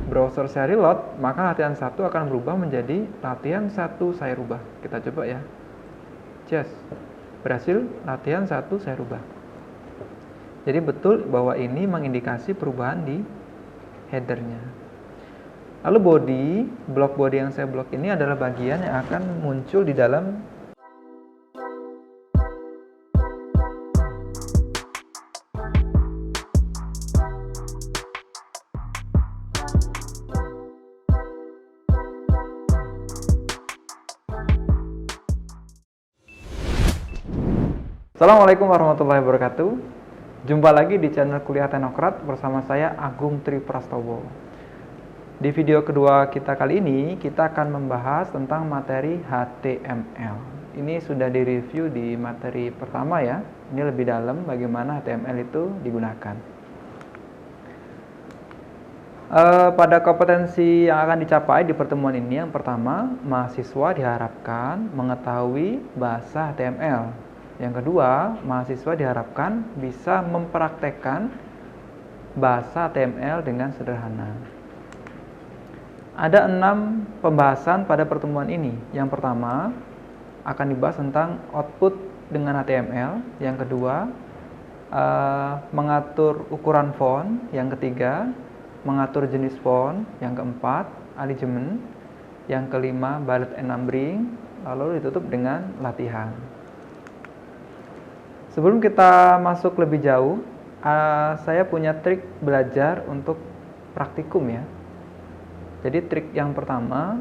Browser saya reload, maka latihan 1 akan berubah menjadi latihan 1 saya rubah. Kita coba ya. Yes, berhasil, latihan 1 saya rubah. Jadi betul bahwa ini mengindikasi perubahan di headernya. Lalu blok body yang saya blok ini adalah bagian yang akan muncul di dalam Assalamualaikum warahmatullahi wabarakatuh. Jumpa lagi di channel Kuliah Teknokrat bersama saya Agung Tri Prastowo. Di video kedua kita kali ini, kita akan membahas tentang materi HTML. Ini sudah direview di materi pertama ya. Ini lebih dalam bagaimana HTML itu digunakan. Pada kompetensi yang akan dicapai di pertemuan ini, yang pertama, mahasiswa diharapkan mengetahui bahasa HTML. Yang kedua, mahasiswa diharapkan bisa mempraktekkan bahasa HTML dengan sederhana. Ada 6 pembahasan pada pertemuan ini. Yang pertama, akan dibahas tentang output dengan HTML. Yang kedua, mengatur ukuran font. Yang ketiga, mengatur jenis font. Yang keempat, alignment. Yang kelima, bullet and numbering. Lalu ditutup dengan latihan. Sebelum kita masuk lebih jauh, saya punya trik belajar untuk praktikum ya. Jadi trik yang pertama,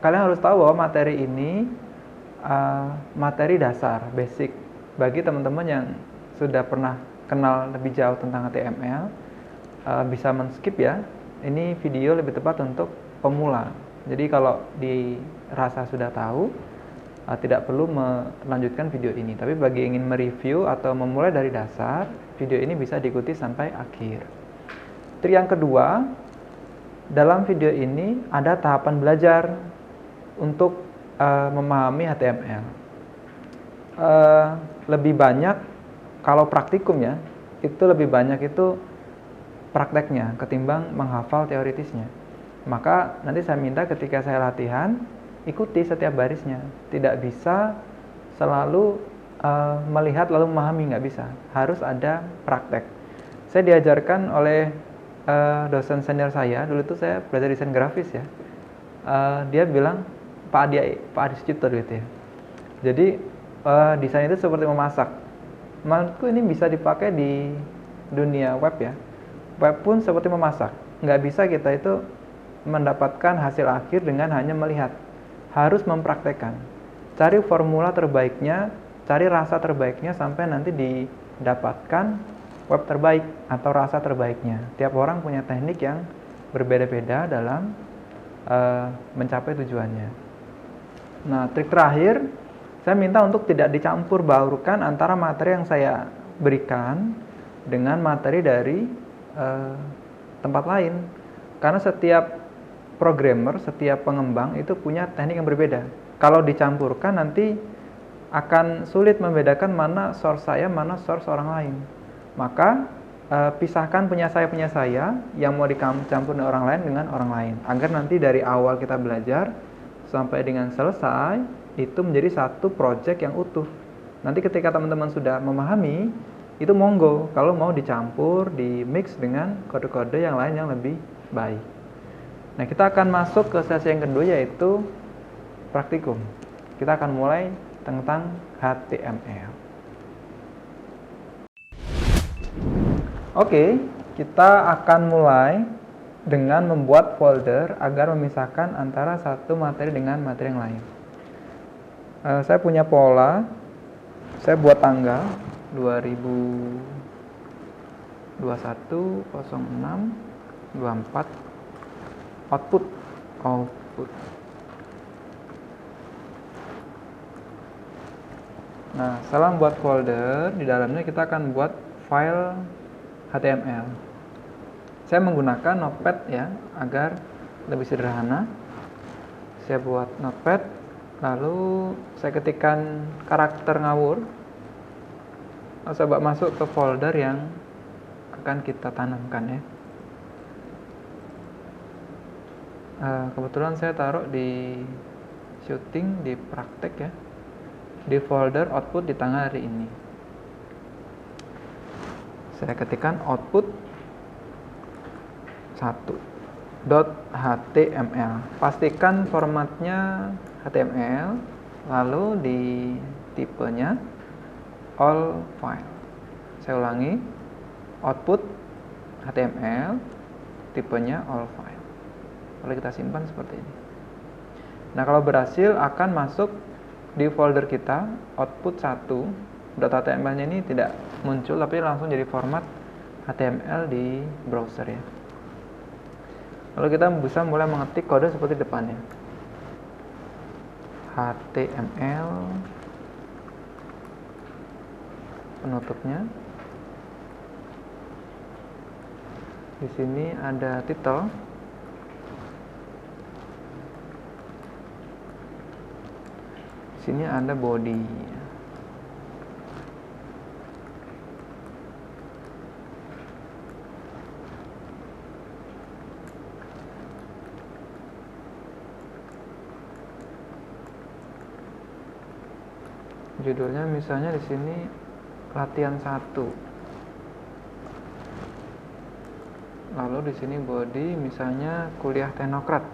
kalian harus tahu bahwa materi ini materi dasar, basic. Bagi teman-teman yang sudah pernah kenal lebih jauh tentang HTML, bisa men-skip ya. Ini video lebih tepat untuk pemula. Jadi kalau dirasa sudah tahu, tidak perlu melanjutkan video ini. Tapi bagi yang ingin mereview atau memulai dari dasar, video ini bisa diikuti sampai akhir. Trik yang kedua, dalam video ini ada tahapan belajar untuk memahami HTML. Lebih banyak, kalau praktikum ya, itu lebih banyak itu prakteknya ketimbang menghafal teoritisnya. Maka nanti saya minta ketika saya latihan, ikuti setiap barisnya. Tidak bisa selalu melihat lalu memahami, nggak bisa. Harus ada praktek. Saya diajarkan oleh dosen senior saya, dulu itu saya belajar desain grafis ya. Dia bilang, Pak Adi Sucipto gitu ya. Jadi desain itu seperti memasak. Menurutku ini bisa dipakai di dunia web ya. Web pun seperti memasak. Nggak bisa kita itu mendapatkan hasil akhir dengan hanya melihat. Harus mempraktekkan, cari formula terbaiknya, cari rasa terbaiknya sampai nanti didapatkan web terbaik atau rasa terbaiknya. Tiap orang punya teknik yang berbeda-beda dalam mencapai tujuannya. Nah, trik terakhir, saya minta untuk tidak dicampur baurkan antara materi yang saya berikan dengan materi dari tempat lain. Karena setiap programmer, setiap pengembang itu punya teknik yang berbeda. Kalau dicampurkan nanti akan sulit membedakan mana source saya, mana source orang lain. Maka pisahkan punya saya yang mau dicampur dengan orang lain dengan orang lain. Agar nanti dari awal kita belajar sampai dengan selesai itu menjadi satu project yang utuh. Nanti ketika teman-teman sudah memahami, itu monggo kalau mau dicampur, di mix dengan kode-kode yang lain yang lebih baik. Nah, kita akan masuk ke sesi yang kedua, yaitu praktikum. Kita akan mulai tentang HTML. Oke, kita akan mulai dengan membuat folder agar memisahkan antara satu materi dengan materi yang lain. Saya punya pola, saya buat tanggal 2021 06 24 output. Nah, setelah membuat folder, di dalamnya kita akan buat file HTML. Saya menggunakan Notepad ya, agar lebih sederhana. Saya buat Notepad, Lalu saya ketikkan karakter ngawur. Lalu coba masuk ke folder yang akan kita tanamkan ya. Kebetulan saya taruh di shooting, di praktek ya, di folder output di tanggal hari ini. Saya ketikkan output 1.html. Pastikan formatnya HTML, lalu di tipenya all file. Saya ulangi, output HTML, tipenya all file. Lalu kita simpan seperti ini. Nah, kalau berhasil akan masuk di folder kita output 1.html-nya ini tidak muncul, tapi langsung jadi format HTML di browser ya. Lalu kita bisa mulai mengetik kode seperti depannya. HTML, penutupnya. Di sini ada title. Di sini ada body. Judulnya misalnya di sini latihan 1. Lalu di sini body misalnya kuliah teknokrat.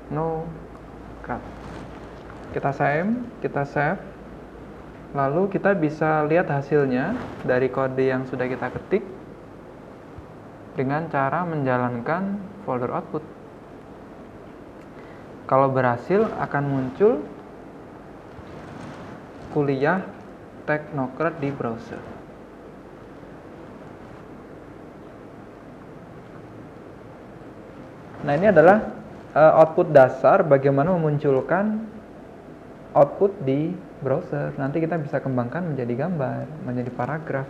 No craft. Kita save. Lalu kita bisa lihat hasilnya dari kode yang sudah kita ketik dengan cara menjalankan folder output. Kalau berhasil akan muncul kuliah teknokrat di browser. Nah, ini adalah output dasar bagaimana memunculkan output di browser. Nanti kita bisa kembangkan menjadi gambar, menjadi paragraf,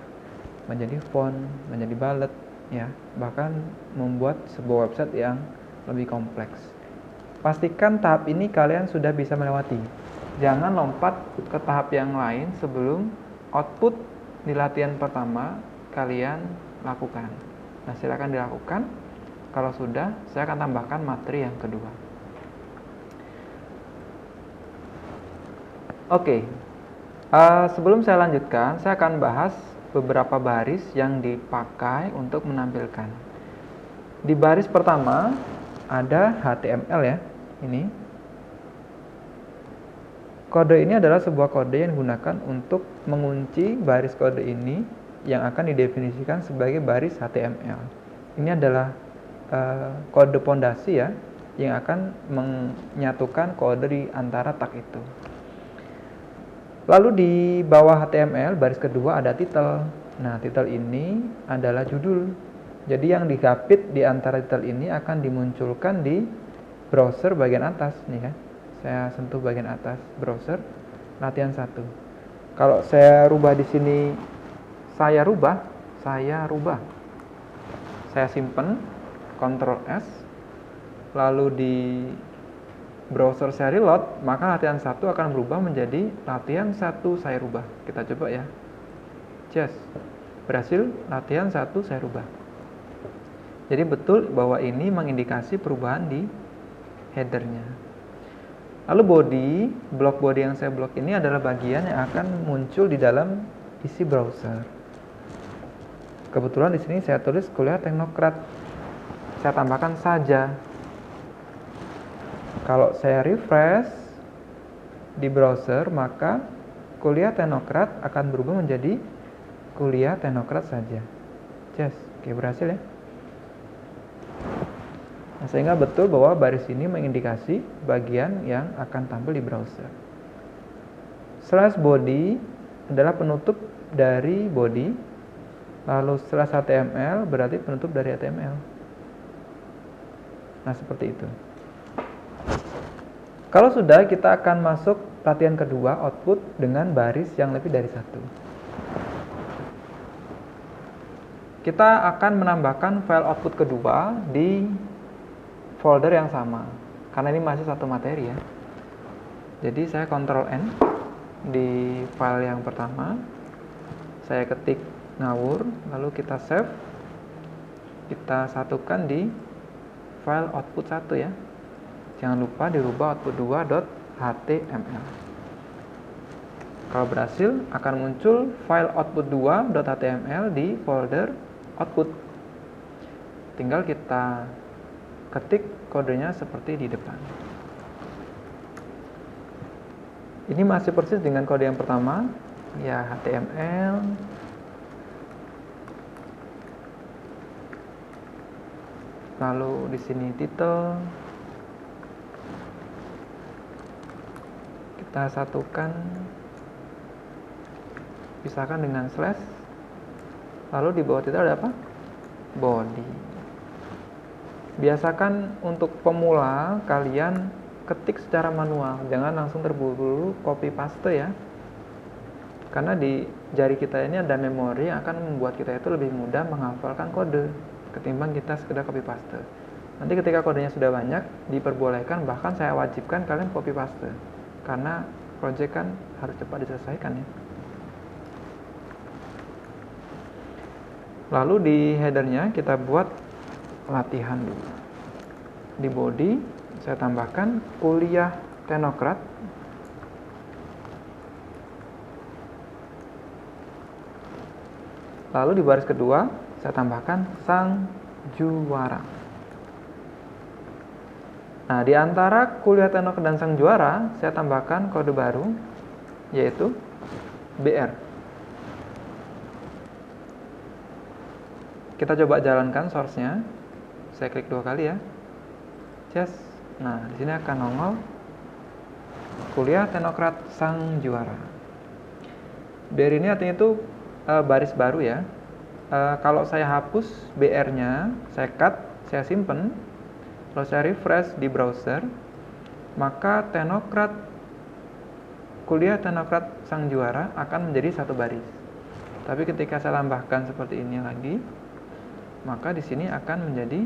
menjadi font, menjadi bullet ya, bahkan membuat sebuah website yang lebih kompleks. Pastikan tahap ini kalian sudah bisa melewati. Jangan lompat ke tahap yang lain sebelum output di latihan pertama kalian lakukan. Nah, silakan dilakukan. Kalau sudah, saya akan tambahkan materi yang kedua. Oke, sebelum saya lanjutkan, saya akan bahas beberapa baris yang dipakai untuk menampilkan. Di baris pertama ada HTML ya, ini. Kode ini adalah sebuah kode yang digunakan untuk mengunci baris kode ini yang akan didefinisikan sebagai baris HTML. Ini adalah kode pondasi ya, yang akan menyatukan kode di antara tag itu. Lalu di bawah HTML baris kedua ada title. Nah, title ini adalah judul. Jadi yang digapit di antara title ini akan dimunculkan di browser bagian atas nih kan. Saya sentuh bagian atas browser latihan 1. Kalau saya rubah di sini, saya rubah. Saya simpen, Ctrl S. Lalu di browser saya reload, maka latihan 1 akan berubah menjadi latihan 1 saya rubah. Kita coba ya. Yes. Berhasil, latihan 1 saya rubah. Jadi betul bahwa ini mengindikasi perubahan di headernya. Lalu body, blok body yang saya blok ini adalah bagian yang akan muncul di dalam isi browser. Kebetulan di sini saya tulis kuliah teknokrat. Saya tambahkan saja. Kalau saya refresh di browser, maka kuliah teknokrat akan berubah menjadi kuliah teknokrat saja. Yes, oke, berhasil ya. Nah, sehingga betul bahwa baris ini mengindikasi bagian yang akan tampil di browser. Slash body adalah penutup dari body, lalu slash HTML berarti penutup dari HTML. Nah, seperti itu. Kalau sudah, kita akan masuk latihan kedua, output dengan baris yang lebih dari 1. kita akan menambahkan file output kedua di folder yang sama, karena ini masih satu materi ya. Jadi saya Ctrl N di file yang pertama, saya ketik ngawur, lalu kita save, kita satukan di file output 1 ya. Jangan lupa dirubah output2.html. Kalau berhasil, akan muncul file output2.html di folder output. Tinggal kita ketik kodenya seperti di depan. Ini masih persis dengan kode yang pertama, ya HTML. Lalu di sini title. Kita satukan, pisahkan dengan slash. Lalu di bawah title ada apa? Body. Biasakan untuk pemula kalian ketik secara manual, jangan langsung terburu-buru copy paste ya. Karena di jari kita ini ada memori yang akan membuat kita itu lebih mudah menghafalkan kode ketimbang kita sekedar copy paste. Nanti ketika kodenya sudah banyak, diperbolehkan, bahkan saya wajibkan kalian copy paste, karena project kan harus cepat diselesaikan ya. Lalu di headernya kita buat latihan dulu. Di body saya tambahkan kuliah teknokrat. Lalu di baris kedua saya tambahkan sang juara. Nah, di antara kuliah teknokrat dan sang juara saya tambahkan kode baru, yaitu BR. Kita coba jalankan source-nya. Saya klik 2 kali ya. Yes. Nah, di sini akan nongol kuliah teknokrat sang juara. BR ini artinya itu baris baru ya. Kalau saya hapus BR-nya, saya cut, saya simpen, lalu saya refresh di browser, maka kuliah teknokrat sang juara akan menjadi satu baris. Tapi ketika saya tambahkan seperti ini lagi, maka di sini akan menjadi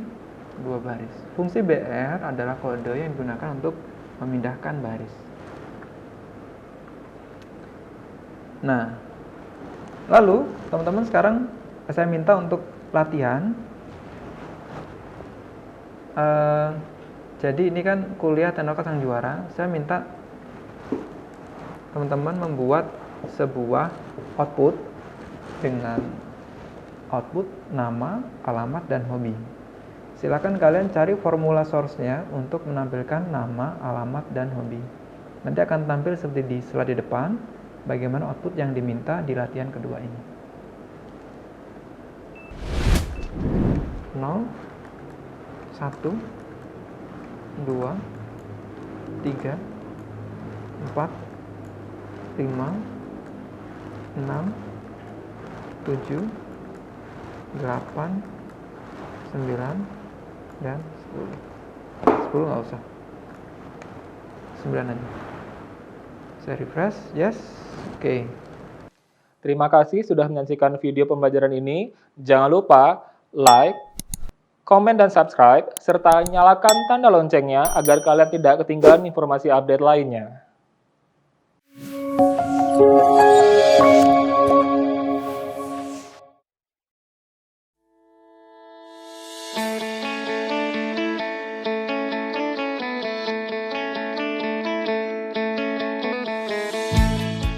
2 baris. Fungsi BR adalah kode yang digunakan untuk memindahkan baris. Nah, lalu teman-teman sekarang saya minta untuk latihan. Jadi ini kan kuliah teknokrat sang juara. Saya minta teman-teman membuat sebuah output dengan output nama, alamat, dan hobi. Silakan kalian cari formula source-nya untuk menampilkan nama, alamat, dan hobi. Nanti akan tampil seperti di slide di depan, bagaimana output yang diminta di latihan kedua ini. 0, 1, 2, 3, 4, 5, 6, 7, 8, 9, dan 10. 10 nggak usah, 9 aja. Saya refresh, yes, oke. Terima kasih sudah menyaksikan video pembelajaran ini. Jangan lupa like, komen, dan subscribe, serta nyalakan tanda loncengnya agar kalian tidak ketinggalan informasi update lainnya.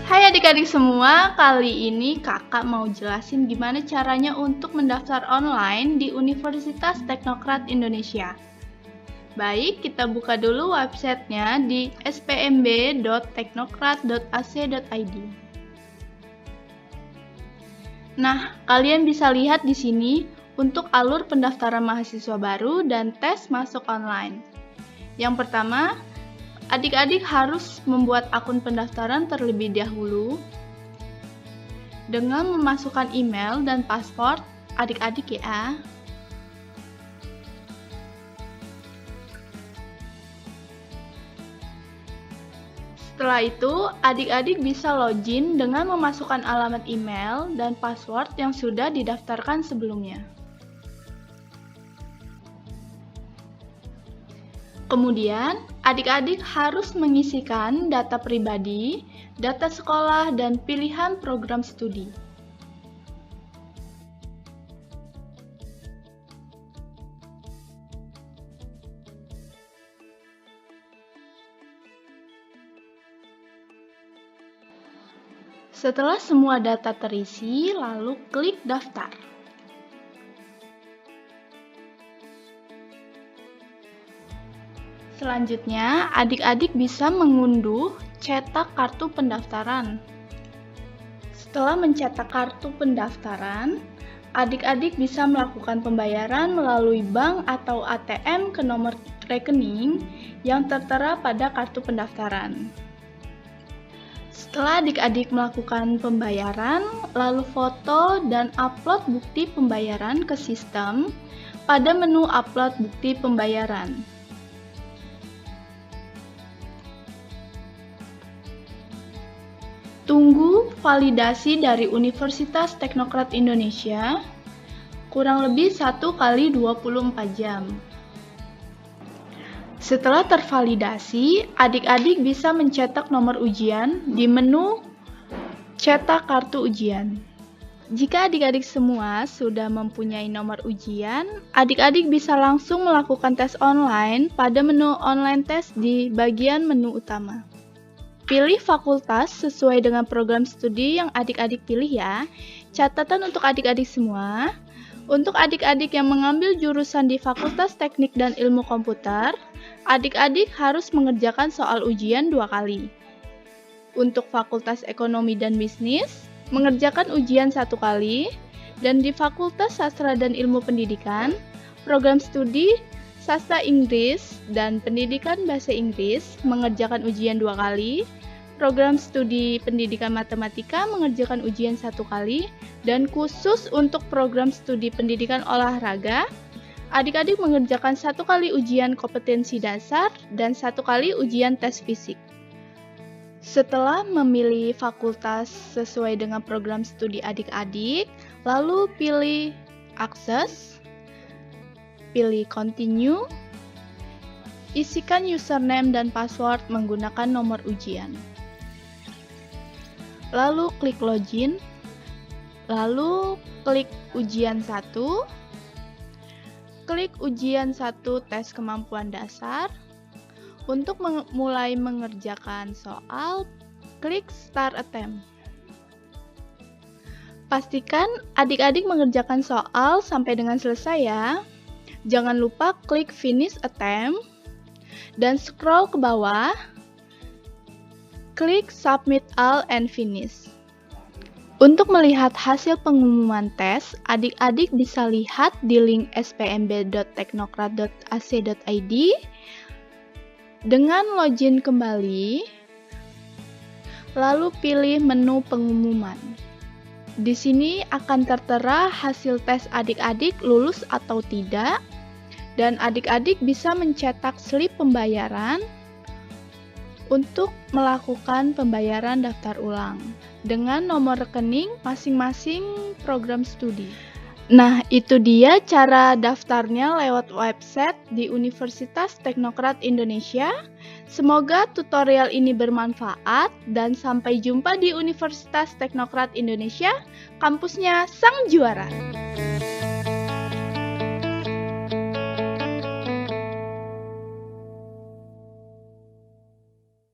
Hai adik-adik semua, kali ini kakak mau jelasin gimana caranya untuk mendaftar online di Universitas Teknokrat Indonesia. Baik, kita buka dulu websitenya di spmb.teknokrat.ac.id. Nah, kalian bisa lihat di sini untuk alur pendaftaran mahasiswa baru dan tes masuk online. Yang pertama, adik-adik harus membuat akun pendaftaran terlebih dahulu dengan memasukkan email dan paspor adik-adik ya. Setelah itu, adik-adik bisa login dengan memasukkan alamat email dan password yang sudah didaftarkan sebelumnya. Kemudian, adik-adik harus mengisikan data pribadi, data sekolah, dan pilihan program studi. Setelah semua data terisi, lalu klik daftar. Selanjutnya, adik-adik bisa mengunduh cetak kartu pendaftaran. Setelah mencetak kartu pendaftaran, adik-adik bisa melakukan pembayaran melalui bank atau ATM ke nomor rekening yang tertera pada kartu pendaftaran. Setelah adik-adik melakukan pembayaran, lalu foto dan upload bukti pembayaran ke sistem pada menu upload bukti pembayaran. Tunggu validasi dari Universitas Teknokrat Indonesia kurang lebih 1 kali 24 jam. Setelah tervalidasi, adik-adik bisa mencetak nomor ujian di menu cetak kartu ujian. Jika adik-adik semua sudah mempunyai nomor ujian, adik-adik bisa langsung melakukan tes online pada menu online test di bagian menu utama. Pilih fakultas sesuai dengan program studi yang adik-adik pilih ya. Catatan untuk adik-adik semua. Untuk adik-adik yang mengambil jurusan di Fakultas Teknik dan Ilmu Komputer, adik-adik harus mengerjakan soal ujian 2 kali. Untuk Fakultas Ekonomi dan Bisnis, mengerjakan ujian 1 kali. Dan di Fakultas Sastra dan Ilmu Pendidikan, program studi Sastra Inggris dan Pendidikan Bahasa Inggris mengerjakan ujian 2 kali, program studi Pendidikan Matematika mengerjakan ujian 1 kali, dan khusus untuk program studi Pendidikan Olahraga, adik-adik mengerjakan 1 kali ujian kompetensi dasar dan 1 kali ujian tes fisik. Setelah memilih fakultas sesuai dengan program studi adik-adik, lalu pilih akses, pilih continue, isikan username dan password menggunakan nomor ujian. Lalu klik login, lalu klik ujian 1, klik ujian 1 tes kemampuan dasar. Untuk mulai mengerjakan soal, klik start attempt. Pastikan adik-adik mengerjakan soal sampai dengan selesai ya. Jangan lupa klik finish attempt dan scroll ke bawah. Klik submit all and finish. Untuk melihat hasil pengumuman tes, adik-adik bisa lihat di link spmb.teknokrat.ac.id. Dengan login kembali, lalu pilih menu pengumuman. Di sini akan tertera hasil tes adik-adik lulus atau tidak. Dan adik-adik bisa mencetak slip pembayaran untuk melakukan pembayaran daftar ulang dengan nomor rekening masing-masing program studi. Nah, itu dia cara daftarnya lewat website di Universitas Teknokrat Indonesia. Semoga tutorial ini bermanfaat dan sampai jumpa di Universitas Teknokrat Indonesia, kampusnya sang juara.